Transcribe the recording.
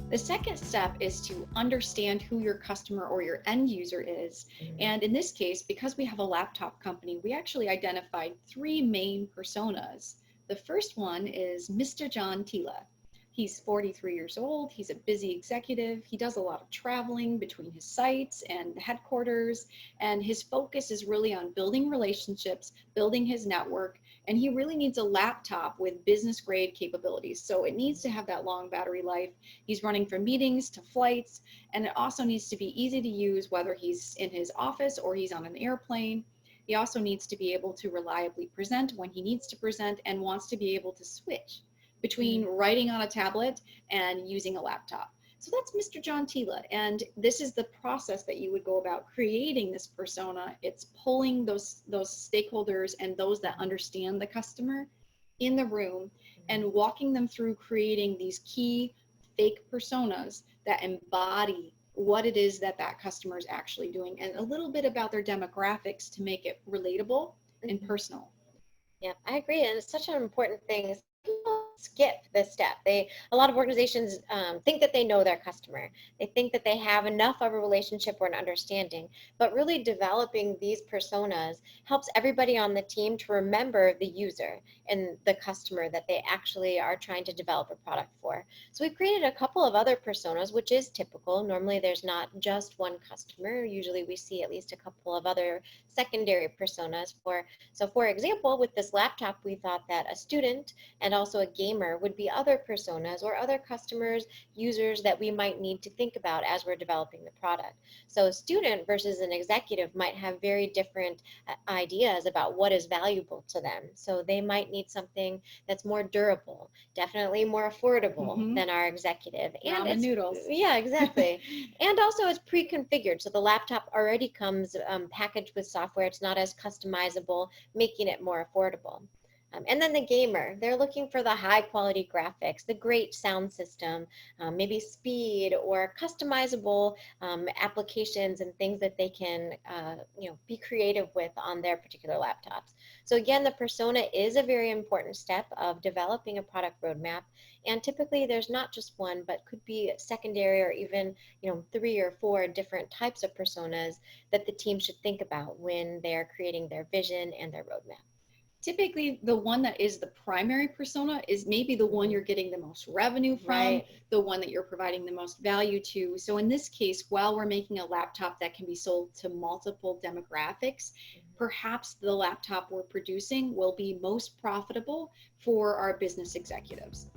The second step is to understand who your customer or your end user is. Mhm. And in this case, because we have a laptop company, we actually identified three main personas. The first one is Mr. John Tila. He's 43 years old. He's a busy executive. He does a lot of traveling between his sites and headquarters. And his focus is really on building relationships, building his network. And he really needs a laptop with business grade capabilities. So it needs to have that long battery life. He's running from meetings to flights, and it also needs to be easy to use whether he's in his office or he's on an airplane. He also needs to be able to reliably present when he needs to present and wants to be able to switch between Mhm. writing on a tablet and using a laptop. So that's Mr. John Tila. And this is the process that you would go about creating this persona. It's pulling those stakeholders and those that understand the customer in the room and Mhm. walking them through creating these key fake personas that embody what it is that that customer is actually doing and a little bit about their demographics to make it relatable and Mhm. personal. Yeah, I agree, and it's such an important thing. Some people skip this step. A lot of organizations think that they know their customer. They think that they have enough of a relationship or an understanding, but really developing these personas helps everybody on the team to remember the user and the customer that they actually are trying to develop a product for. So we've created a couple of other personas, which is typical. Normally, there's not just one customer. Usually, we see at least a couple of other secondary personas for so for example, with this laptop, we thought that a student and also a gamer would be other personas or other customers, users that we might need to think about as we're developing the product. So a student versus an executive might have very different ideas about what is valuable to them. So they might need something that's more durable, definitely more affordable Mm-hmm. than our executive. And Ramen it's, noodles. yeah, exactly. And also it's pre-configured. So the laptop already comes packaged with software. It's not as customizable, making it more affordable. And then the gamer, they're looking for the high quality graphics, the great sound system, maybe speed or customizable applications and things that they can, be creative with on their particular laptops. So again, the persona is a very important step of developing a product roadmap. And typically there's not just one, but could be secondary or even, three or four different types of personas that the team should think about when they're creating their vision and their roadmap. Typically the one that is the primary persona is maybe the one Mhm. you're getting the most revenue from, Right. the one that you're providing the most value to. So in this case, while we're making a laptop that can be sold to multiple demographics, Mhm. perhaps the laptop we're producing will be most profitable for our business executives.